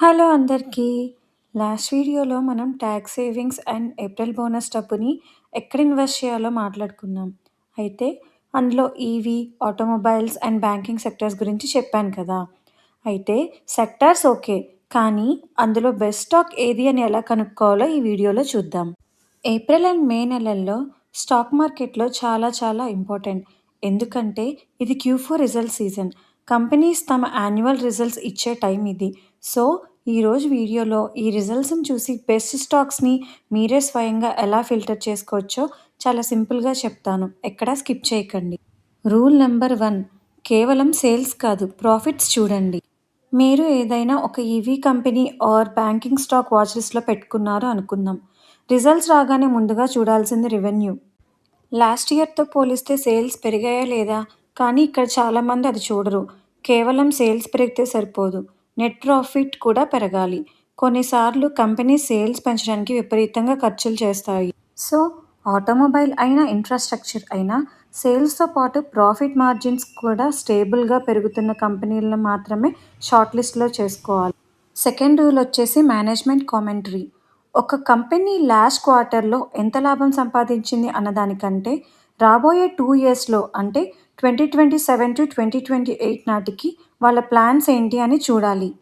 Hello అందరికీ. Last వీడియోలో మనం tax savings and April bonus డబ్బుని ఎక్కడ ఇన్వెస్ట్ చేయాలో మాట్లాడుకున్నాం. అయితే అందులో EV, automobiles and banking sectors గురించి చెప్పాను కదా! అయితే సెక్టార్స్ ఓకే. కానీ అందులో బెస్ట్ స్టాక్ ఏది అని ఎలా కనుక్కోవాలో ఈ వీడియోలో చూద్దాం. ఏప్రిల్ అండ్ మే నెలల్లో స్టాక్ మార్కెట్‌లో చాలా చాలా ఇంపార్టెంట్. ఎందుకంటే ఇది Q4 రిజల్ట్ సీజన్. కంపెనీస్ తమ యాన్యువల్ రిజల్ట్స్ ఇచ్చే టైం ఇది. సో, ఈరోజు వీడియోలో ఈ రిజల్ట్స్‌ని చూసి బెస్ట్ స్టాక్స్‌ని మీరే స్వయంగా ఎలా ఫిల్టర్ చేసుకోవచ్చో చాలా సింపుల్‌గా చెప్తాను. ఎక్కడా స్కిప్ చేయకండి. రూల్ నంబర్ 1, కేవలం సేల్స్ కాదు, ప్రాఫిట్స్ చూడండి. మీరు ఏదైనా ఒక EV company or banking stock watch లిస్ట్‌లో పెట్టుకున్నారు అనుకుందాం. రిజల్ట్స్ రాగానే ముందుగా చూడాల్సింది రెవెన్యూ. లాస్ట్ ఇయర్‌తో పోలిస్తే సేల్స్ పెరిగాయా లేదా? కానీ ఇక్కడ చాలామంది అది చూడరు. కేవలం సేల్స్ పెరిగితే సరిపోదు. నెట్ ప్రాఫిట్ కూడా పెరగాలి. కొన్నిసార్లు కంపెనీ సేల్స్ పెంచడానికి విపరీతంగా ఖర్చులు చేస్తాయి. సో, ఆటోమొబైల్ అయినా, ఇన్ఫ్రాస్ట్రక్చర్ అయినా సేల్స్‌తో పాటు ప్రాఫిట్ మార్జిన్స్ కూడా స్టేబుల్‌గా పెరుగుతున్న కంపెనీలను మాత్రమే షార్ట్ లిస్ట్‌లో చేసుకోవాలి. సెకండ్ రూల్ వచ్చేసి మేనేజ్మెంట్ కామెంటరీ. ఒక కంపెనీ లాస్ట్ క్వార్టర్‌లో ఎంత లాభం సంపాదించింది అన్నదానికంటే, రాబోయే 2 ఇయర్స్‌లో అంటే 2027-2028 నాటికి వాళ్ళ ప్లాన్స్ ఏంటి అని చూడాలి.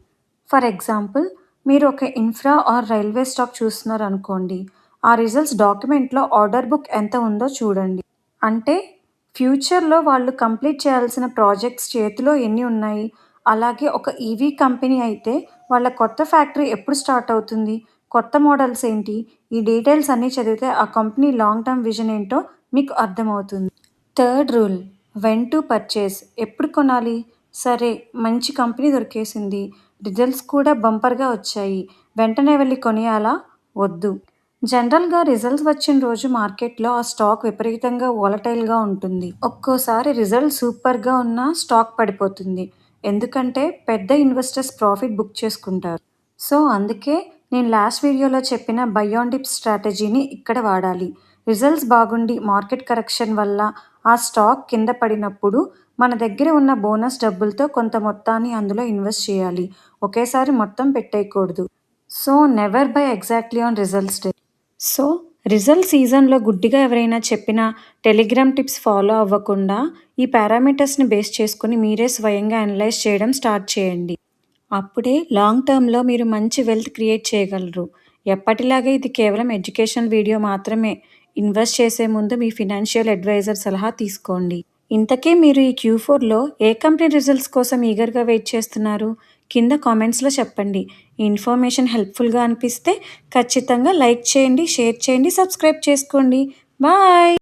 ఫర్ ఎగ్జాంపుల్, మీరు ఒక ఇన్ఫ్రా ఆర్ రైల్వే స్టాక్ చూస్తున్నారనుకోండి. ఆ రిజల్ట్స్ డాక్యుమెంట్‌లో ఆర్డర్ బుక్ ఎంత ఉందో చూడండి. అంటే ఫ్యూచర్‌లో వాళ్ళు కంప్లీట్ చేయాల్సిన ప్రాజెక్ట్స్ చేతిలో ఎన్ని ఉన్నాయి? అలాగే ఒక ఈవీ కంపెనీ అయితే వాళ్ళ కొత్త ఫ్యాక్టరీ ఎప్పుడు స్టార్ట్ అవుతుంది? కొత్త మోడల్స్ ఏంటి? ఈ డీటెయిల్స్ అన్నీ చదివితే ఆ కంపెనీ లాంగ్ టర్మ్ విజన్ ఏంటో మీకు అర్థమవుతుంది. Third rule, when to purchase. ఎప్పుడు కొనాలి? సరే, మంచి కంపెనీ దొరికేసింది. రిజల్ట్స్ కూడా బంపర్‌గా వచ్చాయి. వెంటనే వెళ్లి కొనేయాలా? వద్దు. జనరల్‌గా రిజల్ట్స్ వచ్చిన రోజు మార్కెట్‌లో ఆ స్టాక్ విపరీతంగా వోలటైల్‌గా ఉంటుంది. ఒక్కోసారి రిజల్ట్ సూపర్‌గా ఉన్నా స్టాక్ పడిపోతుంది. ఎందుకంటే పెద్ద ఇన్వెస్టర్స్ ప్రాఫిట్ బుక్ చేసుకుంటారు. సో, అందుకే నేను లాస్ట్ వీడియోలో చెప్పిన బై ఆన్ డిప్ స్ట్రాటజీని ఇక్కడ వాడాలి. రిజల్ట్స్ బాగుండి మార్కెట్ కరెక్షన్ వల్ల ఆ స్టాక్ కింద పడినప్పుడు మన దగ్గర ఉన్న బోనస్ డబ్బులతో కొంత మొత్తాన్ని అందులో ఇన్వెస్ట్ చేయాలి. ఒకేసారి మొత్తం పెట్టేయకూడదు. So, never buy exactly on results day. So, result సీజన్‌లో గుడ్డిగా ఎవరైనా చెప్పిన టెలిగ్రామ్ టిప్స్ ఫాలో అవ్వకుండా, ఈ పారామీటర్స్‌ని బేస్ చేసుకొని మీరే స్వయంగా అనలైజ్ చేయడం స్టార్ట్ చేయండి. అప్పుడే లాంగ్ టర్మ్‌లో మీరు మంచి వెల్త్ క్రియేట్ చేయగలరు. ఎప్పటిలాగే ఇది కేవలం ఎడ్యుకేషనల్ వీడియో మాత్రమే. ఇన్వెస్ట్ చేసే ముందు మీ ఫినాన్షియల్ అడ్వైజర్ సలహా తీసుకోండి. ఇంతకీ మీరు ఈ Q4లో ఏ కంపెనీ రిజల్ట్స్ కోసం ఈగర్‌గా వెయిట్ చేస్తున్నారు? కింద కామెంట్స్‌లో చెప్పండి. ఈ ఇన్ఫర్మేషన్ హెల్ప్‌ఫుల్‌గా అనిపిస్తే ఖచ్చితంగా లైక్ చేయండి, షేర్ చేయండి, సబ్స్క్రైబ్ చేసుకోండి. బాయ్.